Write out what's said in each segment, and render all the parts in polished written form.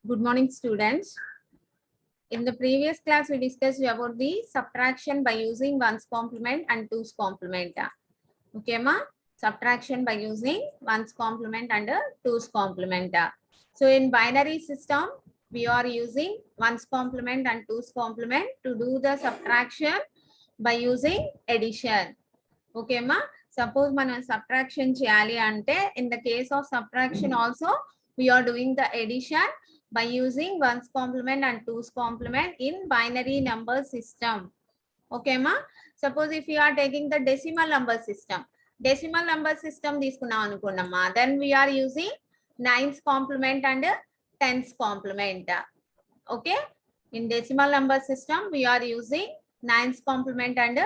Good morning, students. In the previous class, we discussed about the subtraction by using ones complement and twos complement. Okay, ma? Subtraction by using ones complement and twos complement. So in binary system, we are using ones complement and twos complement to do the subtraction by using addition. Okay, ma? Suppose మనం subtraction చేయాలి అంటే in the case of subtraction also we are doing the addition by using ones complement and twos complement in binary number system. Okay, ma? Suppose if you are taking the decimal number system తీసుకున్నాం అనుకున్నామా, then we are using nines complement and tens complement. Okay, in decimal number system we are using nines complement and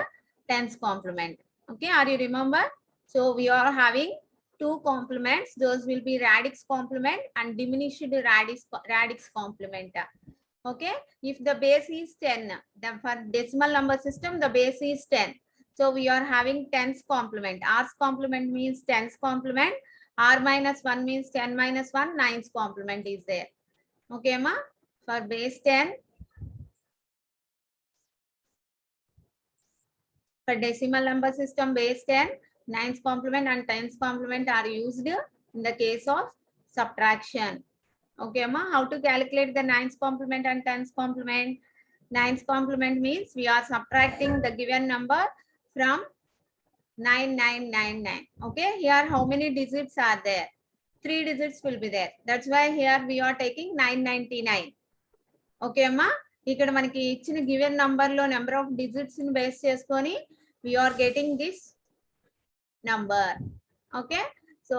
tens complement. Okay, are you remember? So we are having two complements. Those will be radix complement and diminished radix complement. Okay, if the base is 10, then for decimal number system the base is 10. So we are having tens complement. R's complement means tens complement. R minus 1 means 10 minus 1, nines complement is there. Okay, ma? For base 10, for decimal number system base 10, nines complement and tens complement are used in the case of subtraction. Okay, ma? How to calculate the nines complement and tens complement? Nines complement means we are subtracting the given number from 9999. Okay, here how many digits are there? 3 digits will be there. That's why here we are taking 999. Okay, ma? ఇక్కడ మనకి ఇచ్చిన given number లో number of digits ని base చేసుకొని we are getting this number. Okay, so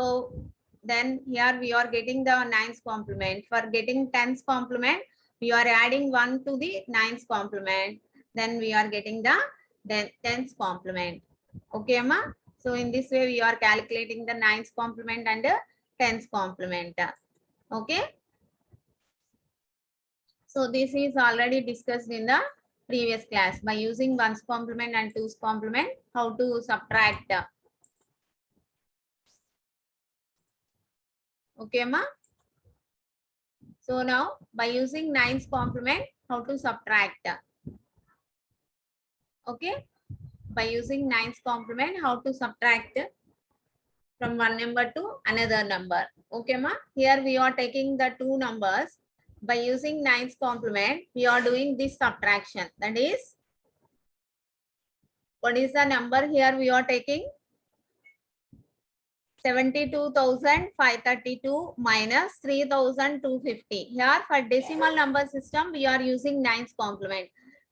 then here we are getting the nines complement. For getting tens complement, we are adding 1 to the nines complement, then we are getting the tens complement. Okay, ma? So in this way we are calculating the nines complement and tens complement. Okay, so this is already discussed in the previous class by using ones complement and twos complement, how to subtract. Okay, ma? So now by using nines complement, how to subtract. Okay, by using nines complement, how to subtract from one number to another number. Okay, ma? Here we are taking the two numbers. By using nines complement, we are doing this subtraction. That is, what is the number here we are taking? 72,532 minus 3,250. Here for decimal number system, we are using nines complement.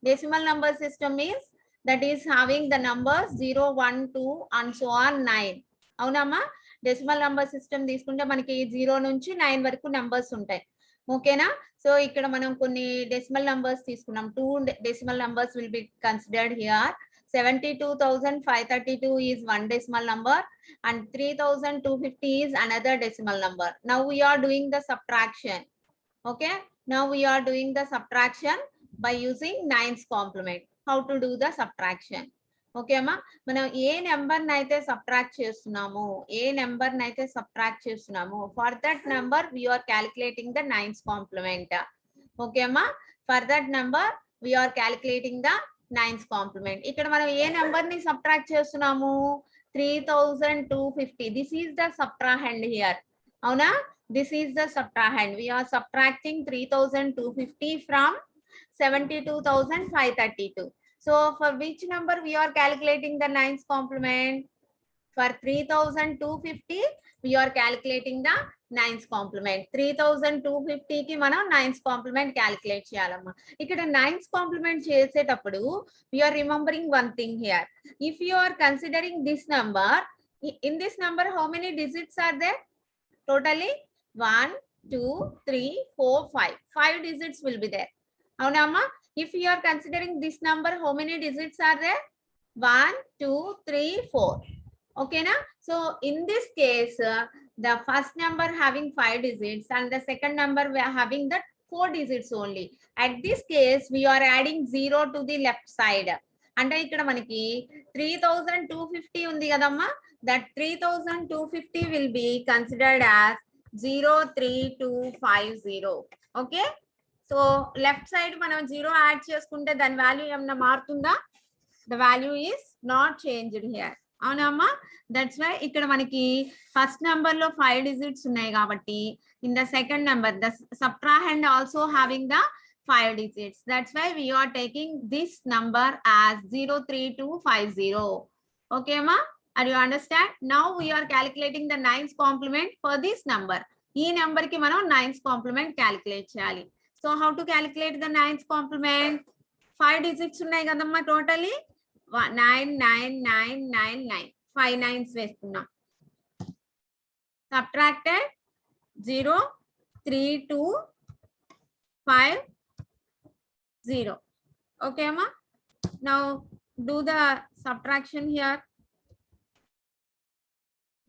Decimal number system means that is having the numbers 0, 1, 2 and so on 9. అవునమ్మా, decimal number system తీసుకుంటే మనకి 0 నుంచి 9 వరకు numbers ఉంటాయి. ఓకేనా? So ఇక్కడ మనం కొన్ని డెసిమల్ నంబర్స్ తీసుకున్నాం. 2 decimal numbers will be considered here. 72,532 is one decimal number and 3,250 is another decimal number. Now we are doing the subtraction. Okay, now we are doing the subtraction by using nines complement. How to do the subtraction? Okay అమ్మా, మనం ఏ number నైతే subtract చేస్తున్నాము for that number we are calculating the nines complement. Okay అమ్మా, for that number we are calculating the nines complement. ఇక్కడ మనం ఏ number ని సబ్ట్రాక్ట్ చేస్తున్నాము? 3,250. This is the subtrahend here. అవునా, this is the subtrahend. we are subtracting 3,250 from 72,532. So for which number we are calculating the nines complement? For 3,250 we are calculating the nines complement. 3,250 కి మనం nines complement calculate చేయాలమ్మా. ఇక్కడ nines complement చేసేటప్పుడు we are remembering one thing here. If you are considering this number, in this number how many digits are there? Totally 1, 2, 3, 4, 5. 5 digits will be there. అవునా అమ్మా? If you are considering this number, how many digits are there? 1, 2, 3, 4. Okay, na? So in this case, the first number having 5 digits and the second number we are having the 4 digits only. At this case, we are adding 0 to the left side. అంటే ఇక్కడ మనకి 3,250 ఉంది కదమ్మా, that 3,250 will be considered as 03250. Okay. So left side మనం 0 add చేసుకుంటే దాని value ఏమన్నా మారుతుందా? The value is not changed here. అవునమ్మా? దట్స్ వై ఇక్కడ మనకి ఫస్ట్ నెంబర్ లో 5 డిజిట్స్ ఉన్నాయి కాబట్టి in the second number the subtrahend also having the 5 digits. That's why we are taking this number as 03250. Okay, ma? Are you understand? Now we are calculating the 9th complement for this number. ఈ number కి మనం 9th complement calculate చేయాలి. So how to calculate the 9th complement? 5 digits ఉన్నాయి కదమ్మా totally 99999 5 9s వేస్తున్నాం. Subtracted 0 3 2 5 0. Okay, Amma? Now do the subtraction here.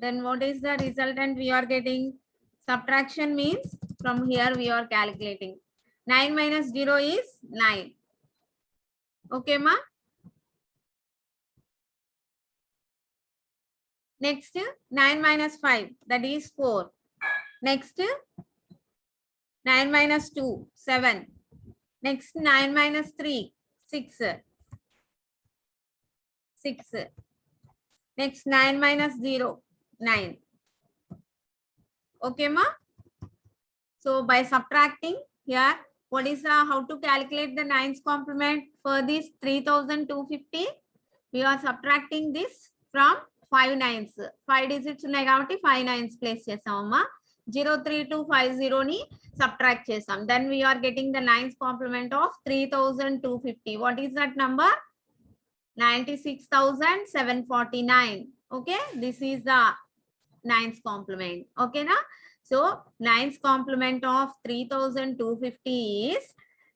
Then what is the resultant we are getting? Subtraction means from here we are calculating. 9 minus 0 is 9. Okay, ma? Next, 9 minus 5, that is 4. Next, 9 minus 2, 7. Next, 9 minus 3, 6. 6. Next, 9 minus 0, 9. Okay, ma? So by subtracting here, what is how to calculate the 9th complement for this 3250? We are subtracting this from 5 9s. 5 digits ఉన్నాయి కాబట్టి 5 9s place చేసామమ్మా. 03250 ని subtract చేసాం. Then we are getting the 9th complement of 3250. What is that number? 96,749. Okay, this is the 9th complement. Okay, na? So 9th complement of 3250 is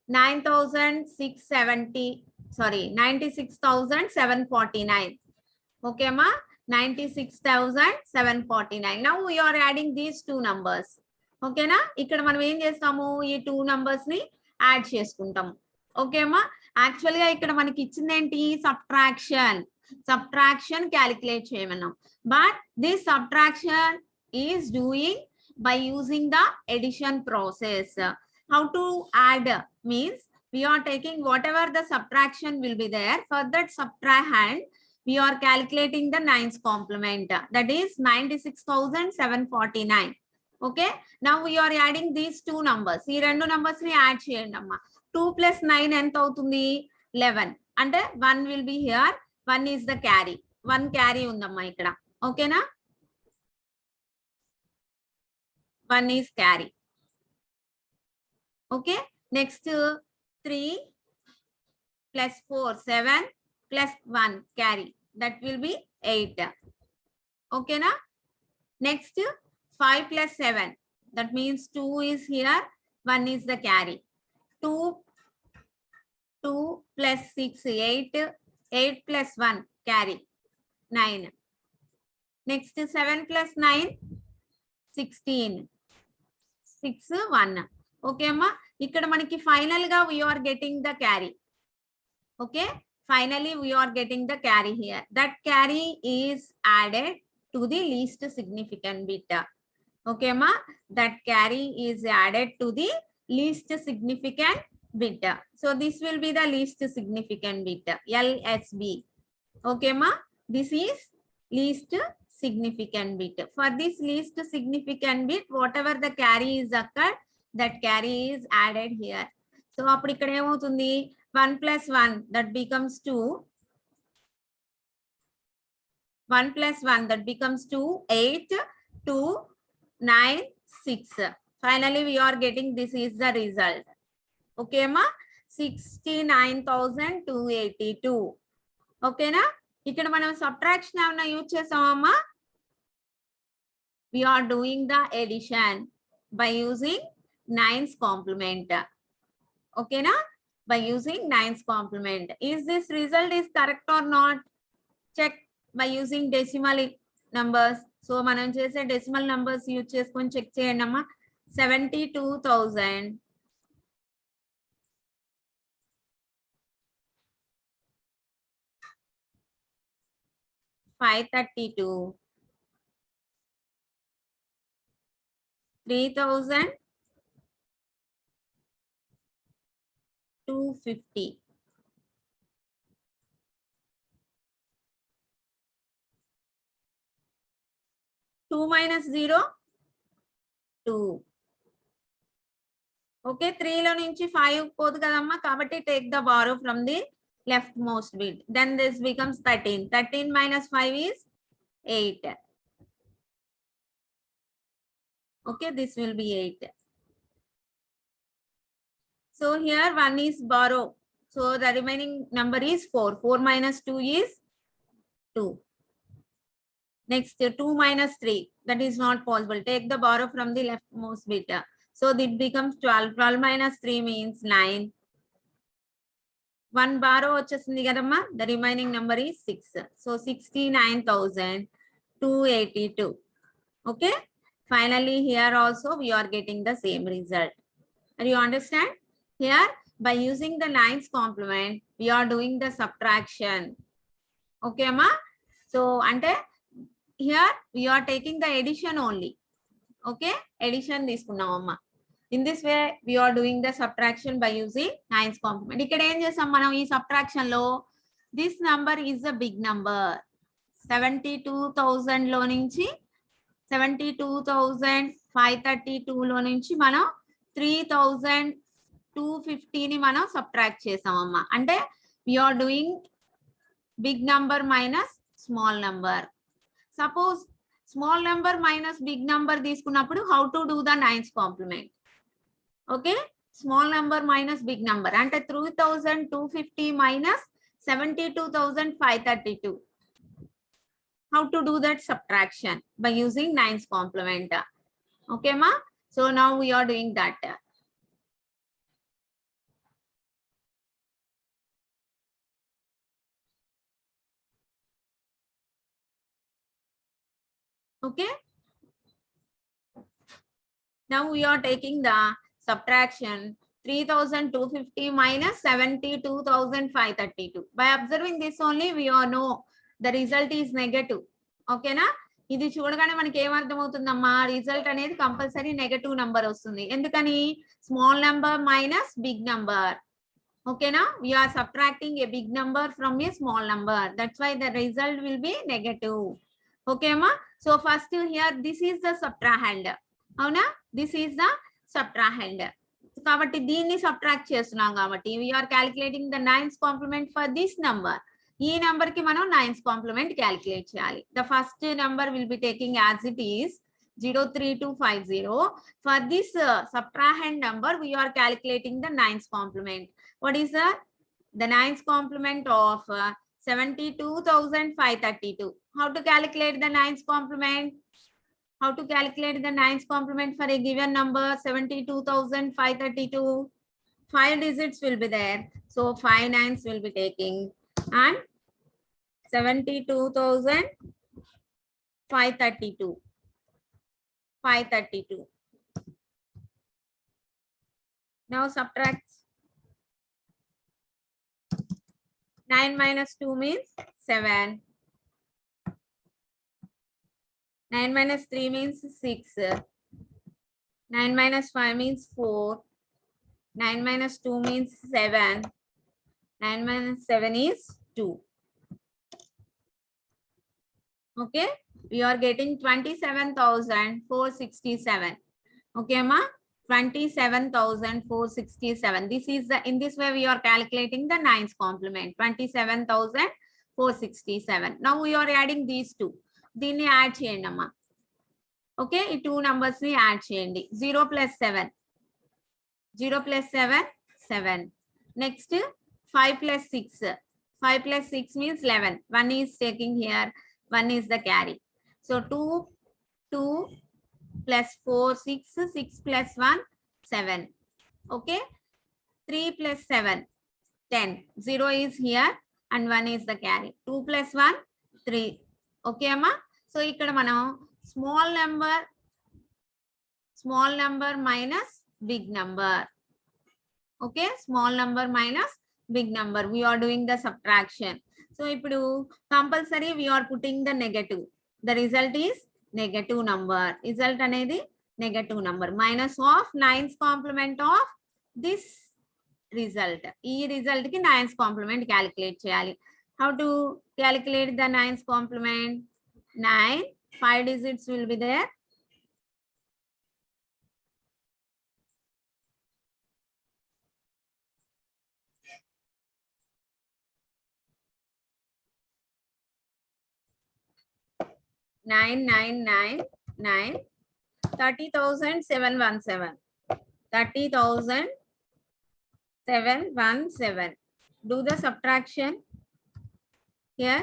96,749. Okay, ma? 96,749. Now we are adding these two numbers. Okay, na? ఇక్కడ మనం ఏం చేస్తాము ఈ 2 numbers ని add చేసుకుంటాము. Okay అమ్మా? Actual గా ఇక్కడ మనకి ఇచ్చింది ఏంటి? సబ్ట్రాక్షన్ క్యాలిక్యులేట్ చేయమన్నాం. But this subtraction is doing by using the addition process. How to add means we are taking whatever the subtraction will be there. For that subtrahend, we are calculating the 9th complement. That is 96,749. Okay. Now we are adding these two numbers. ఈ రెండు numbers ని add చేయండి అమ్మా. 2 plus 9 ఎంత అవుతుంది? 11. అంటే 1 will be here. 1 is the carry. 1 carry ఉందమ్మా ఇక్కడ. ఓకేనా? 1 is carry. Okay. Next 3 plus 4, 7 plus 1 carry. That will be 8. Okay, na? Next 5 plus 7. That means 2 is here. 1 is the carry. 2 plus 6, 8. 8 plus 1 carry. 9. Next 7 plus 9. 16. 6 1. Okay, amma? ఇక్కడ మనకి final గా we are getting the carry. Okay, finally we are getting the carry here. That carry is added to the least significant bit. Okay, ma? That carry is added to the least significant bit. So this will be the least significant bit, LSB. Okay, ma? This is least significant bit. For this least significant bit, whatever the carry is occurred, that carry is added here. So అప్పుడు ఇక్కడ ఏమవుతుంది? 1 plus 1, that becomes 2. 1 plus 1, that becomes 2. 8, 2, 9, 6. Finally, we are getting this is the result. Okay, ma? 69,282. Okay, na? ఇక్కడ మనం subtraction ఏమన్నా use చేసామమ్మా? We are doing the addition by using 9th complement. Okay, na? By using 9th complement. Is this result is correct or not? Check by using decimal numbers. So మనం చేసే decimal numbers use చేసుకొని check చేయండి అమ్మా. 72,000 532 3,000 250. Two minus 0, 2. Okay, 3 లో నుంచి 5 పోదు కదమ్మా, కాబట్టి take the borrow from the leftmost bit. Then this becomes 13. 13 minus 5 is 8. Okay, this will be 8. So here 1 is borrow. So the remaining number is 4. 4 minus 2 is 2. Next, 2 minus 3. That is not possible. Take the borrow from the leftmost bit. So it becomes 12. 12 minus 3 means 9. 1 borrow వచ్చేసింది కదమ్మా. The remaining number is 6. So 69,282. Okay. Finally, here also we are getting the same result. Are you understand? Here, by using the 9's complement, we are doing the subtraction. Okay, amma? So, ante here we are taking the addition only. Okay, addition తీసుకున్నాం అమ్మ. In this way, we are doing the subtraction by using 9's complement. ఇక్కడ ఏం చేసాం మనం ఈ subtraction లో, this number is a big number. 72,000 లో నుంచి 72,532 లో నుంచి మనం 3,250 ని మనం సబ్ట్రాక్ట్ చేసామమ్మా. అంటే we are doing big number minus small number. Suppose small number minus big number తీసుకున్నప్పుడు how to do the 9's complement. Okay, small number minus big number అంటే 3,250 minus 72,532. How to do that subtraction? By using 9's complement. Okay, ma? So now we are doing that. Okay. Now we are taking the subtraction 3,250 minus 72,532. By observing this only, we all know the result is negative. ఓకేనా? ఇది చూడగానే మనకి ఏమర్థమవుతుందమ్మా, result అనేది compulsory negative number వస్తుంది. ఎందుకని? Small number minus big number. ఓకేనా? we are subtracting a big number from a small number. That's why the result will be negative. Okay ma? So first here this is the subtrahend. అవునా? This is the subtrahend. కాబట్టి దీన్ని subtract చేస్తున్నాం కాబట్టి we are calculating the 9's complement for this number. ఈ number కి మనం 9's complement calculate చేయాలి. The first number will be taking as it is 03250. For this subtrahend number, we are calculating the 9's complement. What is the 9's complement of 72,532? How to calculate the 9's complement? How to calculate the 9's complement for a given number 72,532? 5 digits will be there. So 5 9's will be taking and 72,532. 532. Now subtract. 9 minus 2 means 7. 9 minus 3 means 6. 9 minus 5 means 4. 9 minus 2 means 7. 9 minus 7 is 2. Okay, we are getting 27,467. Okay, ma? 27,467. This is the, in this way we are calculating the 9's complement. 27,467. Now we are adding these two. దీన్ని add చేయండి అమ్మా. Okay, ఈ 2 numbers ని add చేయండి. 0 plus 7. 0 plus 7, 7. Next 5 plus 6. 5 plus 6 means 11. 1 is taking here. 1 is the carry. So 2 plus 4, 6. 6 plus 1, 7. Okay. 3 plus 7, 10. 0 is here and 1 is the carry. 2 plus 1, 3. Okay, amma? So ఇక్కడ మనం small number minus big number. Okay, small number minus big number. We are doing the subtraction. So ఇప్పుడు compulsory we are putting the negative. The result is negative number. Result అనేది negative number. Minus of 9's complement of this result. ఈ result కి nines complement calculate చేయాలి. How to calculate the nines complement? 9 5 digits will be there. Nine 30,717. 30,717. Do the subtraction here.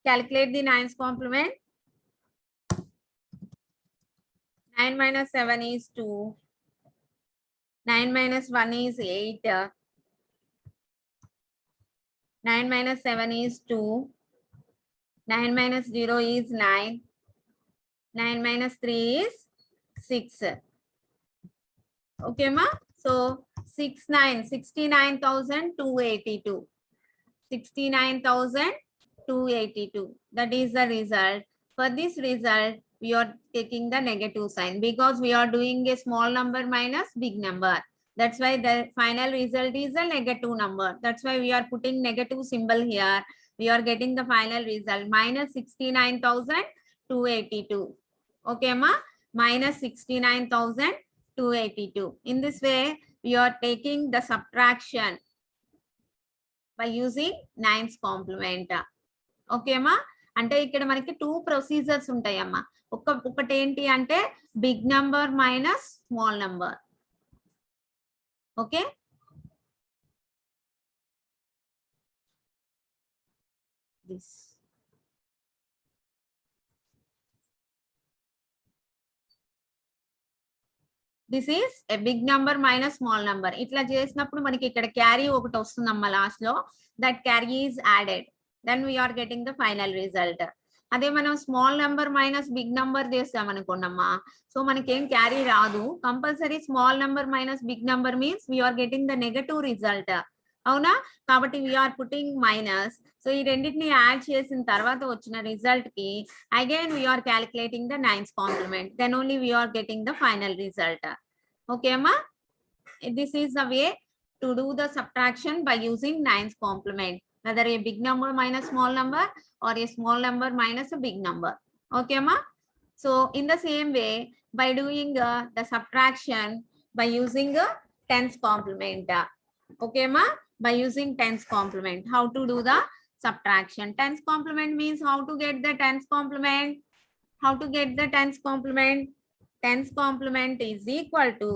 Calculate the nines complement. 9 minus 7 is 2. 9 minus 1 is 8. 9 minus 7 is 2. 9 minus 0 is 9. 9 minus 3 is 6. Okay, ma? So 69,282. 69,282. That is the result. For this result, we are taking the negative sign because we are doing a small number minus big number. That's why the final result is a negative number. That's why we are putting negative symbol here. We are getting the final result minus 69,282. Okay, ma? Minus 69,282. In this way, we are taking the subtraction by using nines complement. Okay, ma? అంటే ఇక్కడ మనకి 2 procedures ఉంటాయమ్మా. ఒకటి ఏంటి అంటే big number minus small number. Okay, this is a big number minus small number. ఇట్లా చేసినప్పుడు మనకి ఇక్కడ క్యారీ ఒకటి వస్తుందమ్మా లాస్ట్ లో. That carry is added. Then we are getting the final result. అదే మనం small number minus big number చేస్తాం అనుకోండమ్మా, సో మనకేం క్యారీ రాదు. Compulsory small number minus big number means we are getting the negative result. అవునా? కాబట్టి వీఆర్ పుట్టింగ్ మైనస్. సో ఈ రెండింటిని యాడ్ చేసిన తర్వాత వచ్చిన రిజల్ట్ కి again we are calculating the nines complement. Then only we are getting the final result. Okay అమ్మా? This is the way to do the subtraction by using nines complement. Whether a big number minus small number or a small number minus a big number. Okay, ma? So in the same way, by doing the subtraction by using a tens complement. Okay, ma? By using tens complement. How to do the subtraction? Tens complement means how to get the tens complement. How to get the tens complement? Tens complement is equal to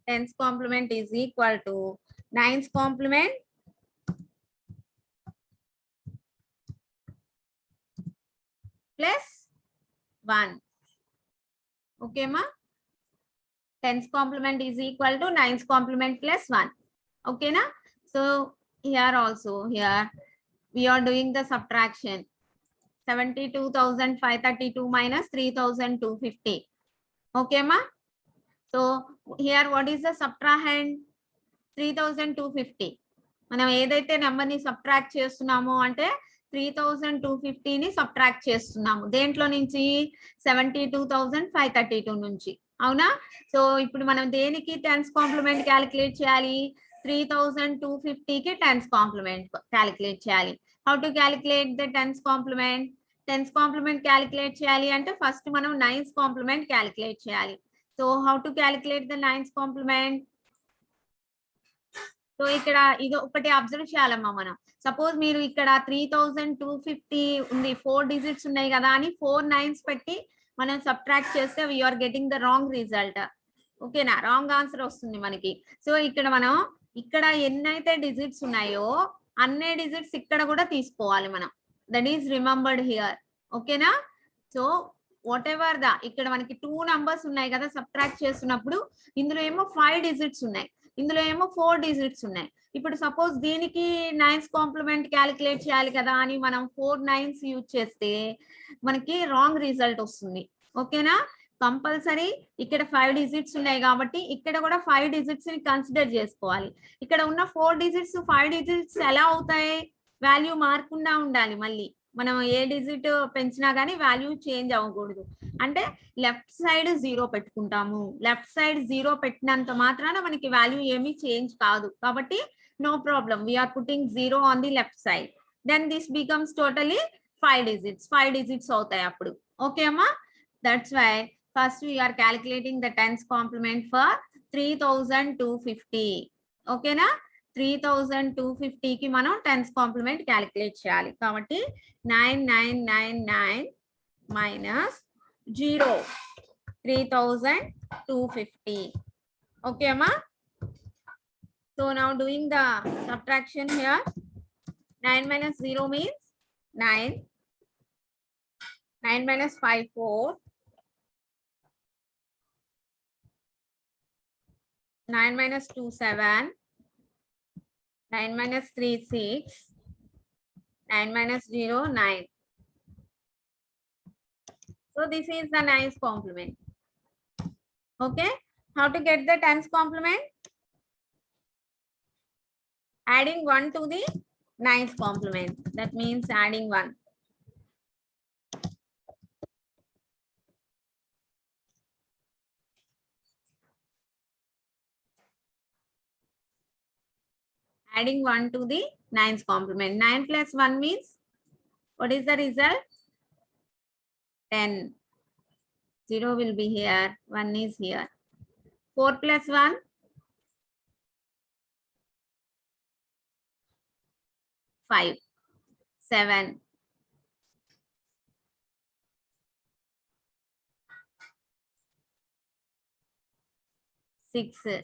tens complement is equal to nines complement plus 1. Okay, ma? Tens complement is equal to nines complement plus 1. Okay, na? So here also, here we are doing the subtraction. 72,532 minus 3,250. Okay, ma? So here what is the subtrahend? 3,250. మనం ఏదైతే number ని subtract చేస్తున్నామో అంటే 3,250 ని subtract చేస్తున్నాము. దేంట్లో నుంచి? 72,532 నుంచి. అవునా? సో ఇప్పుడు మనం దేనికి టెన్స్ కాంప్లిమెంట్ క్యాలిక్యులేట్ చేయాలి? 3,250 కి టెన్స్ కాంప్లిమెంట్ క్యాలిక్యులేట్ చేయాలి. How to calculate the tens complement? Tens complement calculate చేయాలి అంటే ఫస్ట్ మనం నైన్స్ కాంప్లిమెంట్ క్యాలిక్యులేట్ చేయాలి. So how to calculate the nines complement? So ఇక్కడ ఇది ఒకటి అబ్జర్వ్ చేయాలమ్మా మనం. సపోజ్ మీరు ఇక్కడ 3,250 ఉంది, 4 డిజిట్స్ ఉన్నాయి కదా అని 4 9s పెట్టి మనం సబ్ట్రాక్ట్ చేస్తే we are getting the wrong result. ఓకేనా? రాంగ్ ఆన్సర్ వస్తుంది మనకి. సో ఇక్కడ మనం ఇక్కడ ఎన్నైతే డిజిట్స్ ఉన్నాయో అన్ని డిజిట్స్ ఇక్కడ కూడా తీసుకోవాలి మనం. That is remembered here. ఓకేనా? సో వాట్ ఎవర్ ద ఇక్కడ మనకి 2 నంబర్స్ ఉన్నాయి కదా సబ్ట్రాక్ట్ చేస్తున్నప్పుడు, ఇందులో ఏమో 5 డిజిట్స్ ఉన్నాయి, ఇందులో ఏమో 4 డిజిట్స్ ఉన్నాయి. ఇప్పుడు సపోజ్ దీనికి నైన్స్ కాంప్లిమెంట్ క్యాలిక్యులేట్ చేయాలి కదా అని మనం 4 9s యూజ్ చేస్తే మనకి రాంగ్ రిజల్ట్ వస్తుంది. ఓకేనా? కంపల్సరీ ఇక్కడ 5 డిజిట్స్ ఉన్నాయి కాబట్టి ఇక్కడ కూడా 5 డిజిట్స్ ని కన్సిడర్ చేసుకోవాలి. ఇక్కడ ఉన్న 4 డిజిట్స్ 5 డిజిట్స్ ఎలా అవుతాయి? వాల్యూ మారకుండా ఉండాలి మళ్ళీ. మనం ఏ డిజిట్ పెంచినా కానీ వాల్యూ చేంజ్ అవ్వకూడదు. అంటే లెఫ్ట్ సైడ్ 0 పెట్టుకుంటాము. లెఫ్ట్ సైడ్ 0 పెట్టినంత మాత్రాన మనకి వాల్యూ ఏమీ చేంజ్ కాదు. కాబట్టి no problem, we are putting 0 on the left side. Then this becomes totally 5 digits. 5 digits అవుతాయి అప్పుడు. ఓకే అమ్మా, that's why first we are calculating the tens complement for 3250. ఓకేనా, 3250 కి మనం టెన్స్ కాంప్లిమెంట్ క్యాలిక్యులేట్ చేయాలి. కాబట్టి 9999 minus 0, 3250. Okay amma, so now doing the subtraction here, 9 minus 0 means 9, 9 minus 5 4, 9 minus 2 7, 9 minus 3 6, 9 minus 0 9. So this is the nines complement. Okay, how to get the tens complement? Adding 1 to the nines complement. That means adding 1. Adding 1 to the nines complement. 9 plus 1 means, what is the result? 10. 0 will be here, 1 is here. 4 plus 1? 5. 7. 6.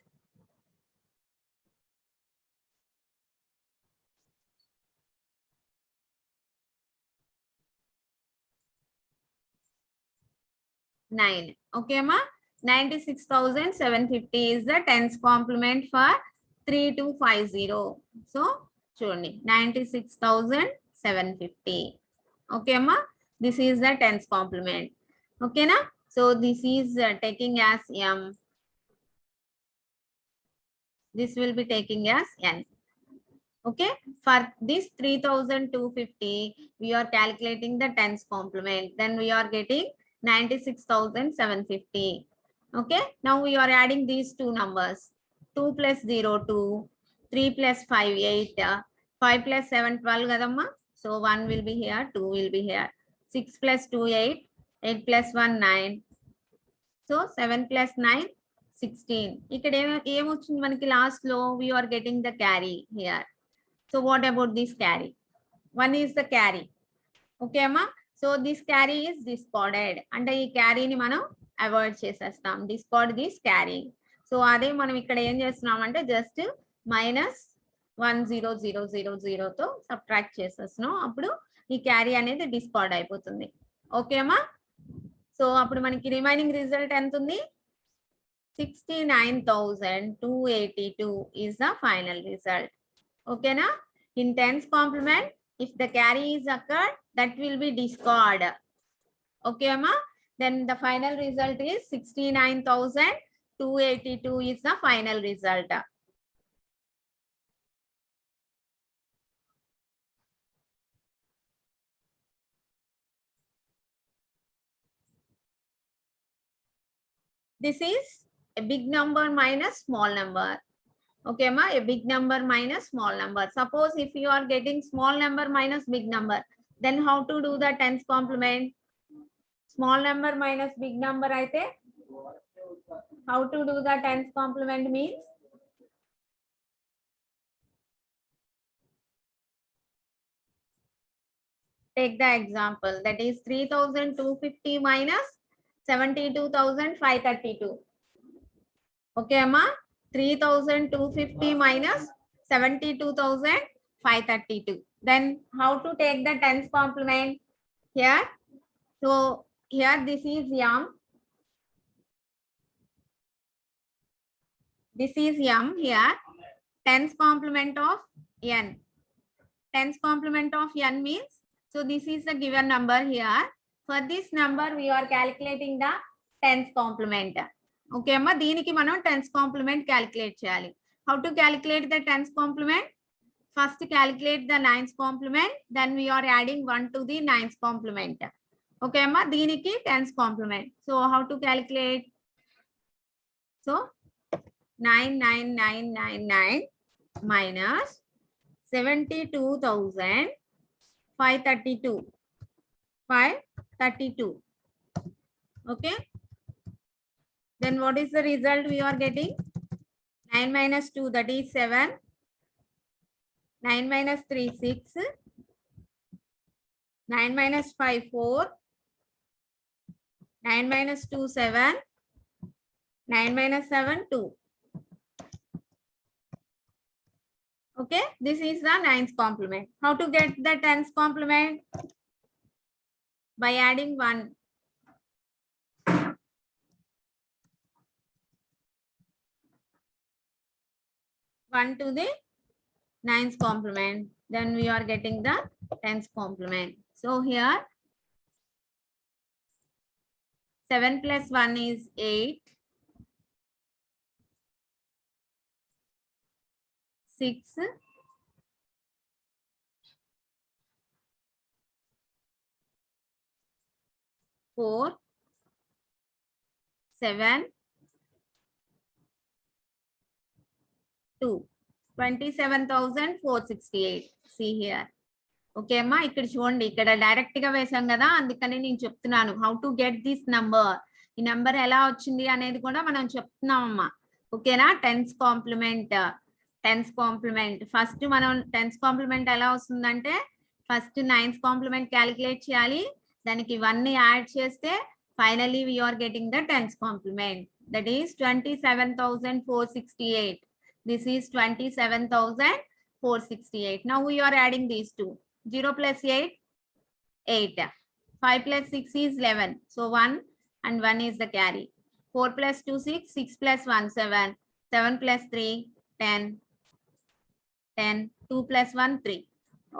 9. Okay, ma? 96,750 is the tens complement for 3250. So, చూడండి 96,750. Okay, ma? This is the tens complement. Okay, na? So, this is taking as m. This will be taking as n. Okay, for this 3250, we are calculating the tens complement. Then we are getting 96,750. Okay, now we are adding these two numbers. 2 plus 0 2, 3 plus 5 8, 5 plus 7 12 kadamma. So 1 will be here, 2 will be here. 6 plus 2 8, 8 plus 1 9. So 7 plus 9 16. ఇక్కడ ఏం వచ్చింది మనకి last లో? we are getting the carry here. So what about this carry? 1 is the carry. Okay amma, so this carry is discarded. అంటే ఈ క్యారీని మనం avoid చేసేస్తాం. discard this carry. So అదే మనం ఇక్కడ ఏం చేస్తున్నాం అంటే జస్ట్ -10000 తో సబ్ట్రాక్ట్ చేసేస్తున్నాం. అప్పుడు ఈ క్యారీ అనేది డిస్కార్డ్ అయిపోతుంది. ఓకే అమ్మా, సో అప్పుడు మనకి రిమైనింగ్ రిజల్ట్ ఎంత ఉంది? 69,282 is the final result. Okay na? In tens complement, if the carry is occurred, that will be discard. Okay amma, then the final result is 69,282 is the final result. This is a big number minus small number. Okay ma, a big number minus small number. Suppose if you are getting small number minus big number, then how to do the tens complement? Small number minus big number aithe how to do the tens complement means, take the example, that is 3,250 minus 72,532. Okay amma, 3,250 minus 72,532. Then how to take the tens complement here? So here this is m. This is m here. Tens complement of n. Tens complement of n means, so this is the given number here. For this number we are calculating the tens complement. Okay amma, దీనికి మనం tens complement calculate చేయాలి. How to calculate the tens complement? first calculate the nines complement, then we are adding 1 to the nines complement. Okay, amma, deeniki tens complement. So how to calculate? So 99999 minus 72,532. 532. Okay. Then what is the result we are getting? 9 minus 2, that is 7. 9 minus 3, 6. 9 minus 5, 4. 9 minus 2, 7. 9 minus 7, 2. Okay, this is the nines complement. How to get the tens complement? By adding 1. 1 to the nines complement. Then we are getting the tens complement. So here 7 plus 1 is 8. 6. 4. 7. 2. 27,468. See here. Okay అమ్మా, ఇక్కడ చూడండి, ఇక్కడ direct గా వేసాం కదా, అందుకని నేను చెప్తున్నాను how to get this number. ఈ నంబర్ ఎలా వచ్చింది అనేది కూడా మనం చెప్తున్నామమ్మా. ఓకేనా? టెన్స్ కాంప్లిమెంట్ ఫస్ట్ మనం టెన్స్ కాంప్లిమెంట్ ఎలా వస్తుందంటే ఫస్ట్ నైన్స్ కాంప్లిమెంట్ క్యాలిక్యులేట్ చేయాలి, దానికి 1 యాడ్ చేస్తే finally we are getting the tens complement, that is 27,468. This is 27,468. Now we are adding these two. 0 plus 8, 8. 5 plus 6 is 11. So 1 and 1 is the carry. 4 plus 2, 6. 6 plus 1, 7. 7 plus 3, 10. 10. 2 plus 1, 3.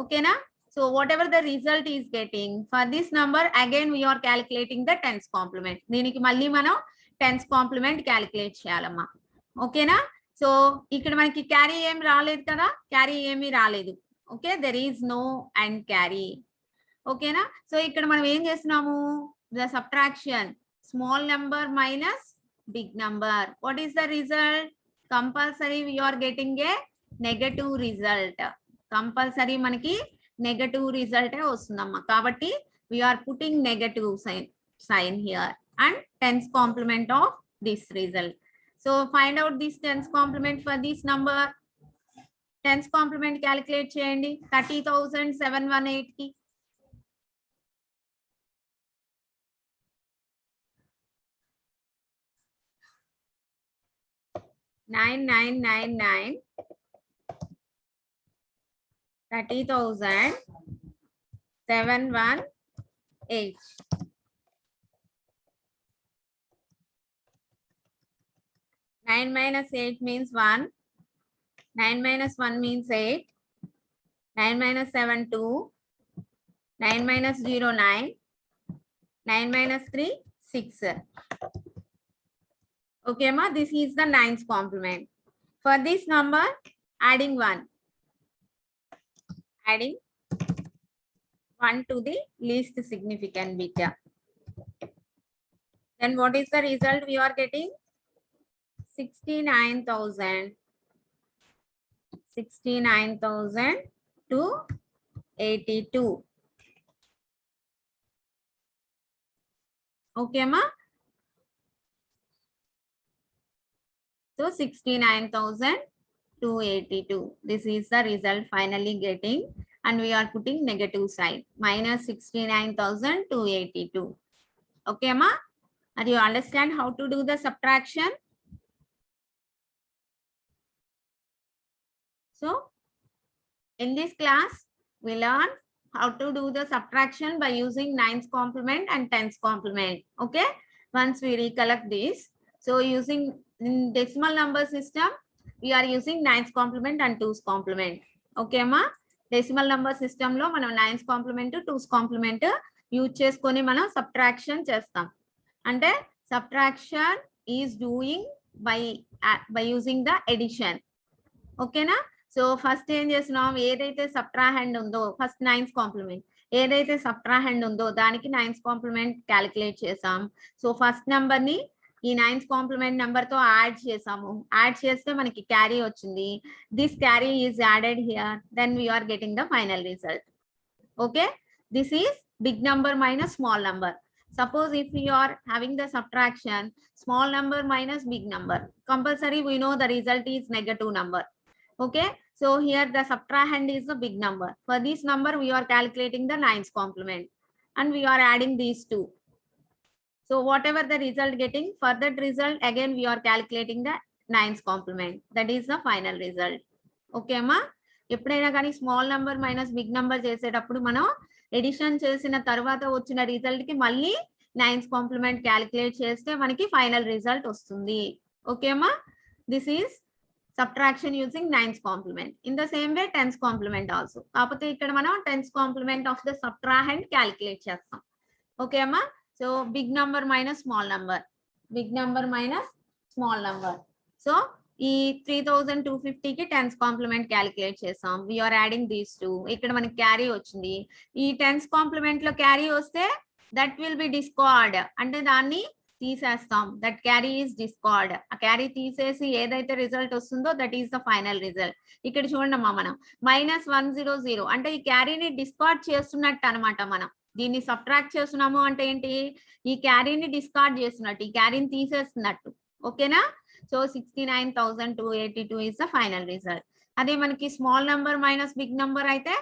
Okay, na? So whatever the result is getting, for this number, again we are calculating the tens complement. దీనికి మళ్ళీ మనం tens complement calculate చేయాలమ్మా. ఓకేనా? So ఇక్కడ మనకి carry ఏం రాలేదు కదా, క్యారీ ఏమీ రాలేదు. Okay, there is no and carry. ఓకేనా? సో ఇక్కడ మనం ఏం చేస్తున్నాము, the subtraction small number minus big number. What is the result? Compulsory we are getting a negative result. Compulsory మనకి నెగటివ్ రిజల్టే వస్తుందమ్మా. కాబట్టి we are putting negative sign here and tens complement of this result. So find out this tens complement for this number. Tens complement calculate చేయండి 30,718 కి. Nine 30,718. 9 minus 8 means 1. 9 minus 1 means 8. 9 minus 7, 2. 9 minus 0, 9. 9 minus 3, 6. Okay, ma, this is the nines complement. For this number, adding 1. Adding 1 to the least significant bit. Then what is the result we are getting? 69,282. Okay, ma? So 69,282. This is the result finally getting, and we are putting negative side, minus 69,282. Okay, ma? Are you understand how to do the subtraction? So in this class, we learn how to do the subtraction by using nines complement and tens complement. Okay, once we recollect this, so using in decimal number system, we are using nines complement and twos complement. Okay ma, decimal number system lo manam nines complement twos complement use cheskoni manam subtraction chestam. Ante subtraction is doing by using the addition. Okay na? So first ఏం చేస్తున్నాం, ఏదైతే subtrahend ఉందో first nines complement, ఏదైతే subtrahend ఉందో దానికి nines complement calculate చేసాం. So first number ని ఈ నైన్స్ కాంప్లిమెంట్ నెంబర్ తో యాడ్ చేసాము. యాడ్ చేస్తే మనకి క్యారీ వచ్చింది. This carry is added here, then we are getting the final result. Okay, this is big number minus small number. Suppose if we are having the subtraction small number minus big number, compulsory we know the result is negative number. Okay, so here the subtrahend is the big number. For this number we are calculating the nines complement and we are adding these two. So whatever the result getting, for that result again we are calculating the nines complement, that is the final result. Okay ma, ఎప్పుడైనా కానీ small number minus big number చేసేటప్పుడు మనం edition చేసిన తర్వాత వచ్చిన result కి మళ్ళీ nines complement calculate చేస్తే మనకి ఫైనల్ రిజల్ట్ వస్తుంది. ఓకేమా, this is subtraction using nines complement. In the same way tens complement also, కాకపోతే ఇక్కడ మనం tens complement of the subtrahend calculate చేస్తాం. ఓకేమా, so big number minus small number, big number minus small number. So ఈ 3250 కి tens complement calculate చేసాం. We are adding these two. ఇక్కడ మనకి క్యారీ వచ్చింది. ఈ టెన్స్ కాంప్లిమెంట్ లో క్యారీ వస్తే దట్ విల్ బి డిస్కార్డ్, అంటే దాన్ని తీసేస్తాం. That carry is discard. ఆ క్యారీ తీసేసి ఏదైతే రిజల్ట్ వస్తుందో that is the final result. ఇక్కడ చూడండి అమ్మా, మనం -100 అంటే ఈ క్యారీని డిస్కార్డ్ చేస్తున్నట్టు అనమాట. మనం దీన్ని సబ్ట్రాక్ట్ చేస్తున్నాము అంటే ఏంటి, ఈ క్యారీని డిస్కార్డ్ చేస్తున్నట్టు, ఈ క్యారీని తీసేస్తున్నట్టు. ఓకేనా, so 69,282 is the final result. అదే మనకి small number minus big number అయితే,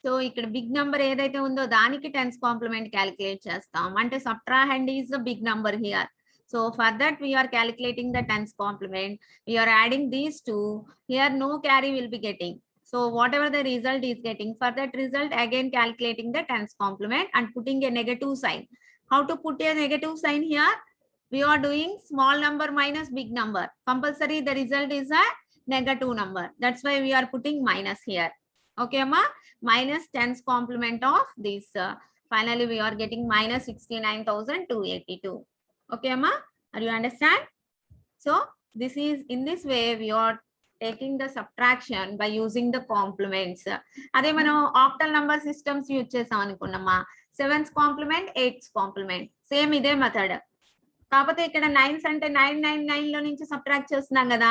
సో ఇక్కడ బిగ్ నెంబర్ ఏదైతే ఉందో దానికి టెన్స్ కాంప్లిమెంట్ క్యాలిక్యులేట్ చేస్తాం. అంటే subtrahend is the big number here. So for that we are calculating the tens complement. We are adding these two. Here no carry will be getting. So whatever the result is getting, for that result again calculating the tens complement and putting a negative sign. How to put a negative sign here? We are doing small number minus big number. Compulsory the result is a negative number. That's why we are putting minus here. Okay ma, minus tens complement of this. Finally we are getting minus 69,282. Okay ma, are you understand? So this is, in this way we are taking the subtraction by using the complements. అదే మనం octal number systems use చేసాం అనుకున్నామా, 7th complement 8th complement, same ఇదే method. కాకపోతే ఇక్కడ 9s అంటే 999 లో నుంచి సబ్ట్రాక్ట్ చేస్తున్నాం కదా.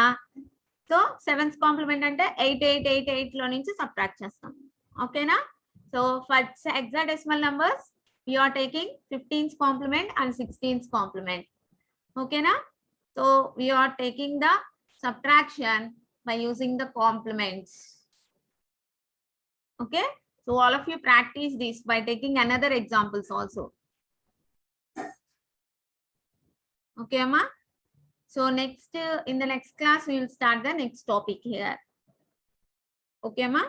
సో 7th కాంప్లిమెంట్ అంటే 8888 లో నుంచి సబ్ట్రాక్ట్ చేస్తాం. ఓకేనా, so for hexadecimal numbers we are taking 15th complement and 16th complement. ఓకేనా, so we are taking the subtraction by using the complements. Okay, so all of you practice this by taking another examples also. Okay amma, so next in the next class we will start the next topic here. Okay amma,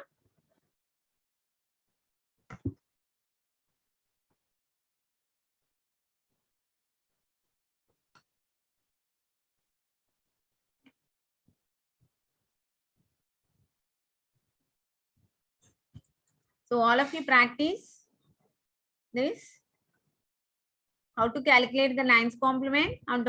so all of you practice this, how to calculate the nines complement and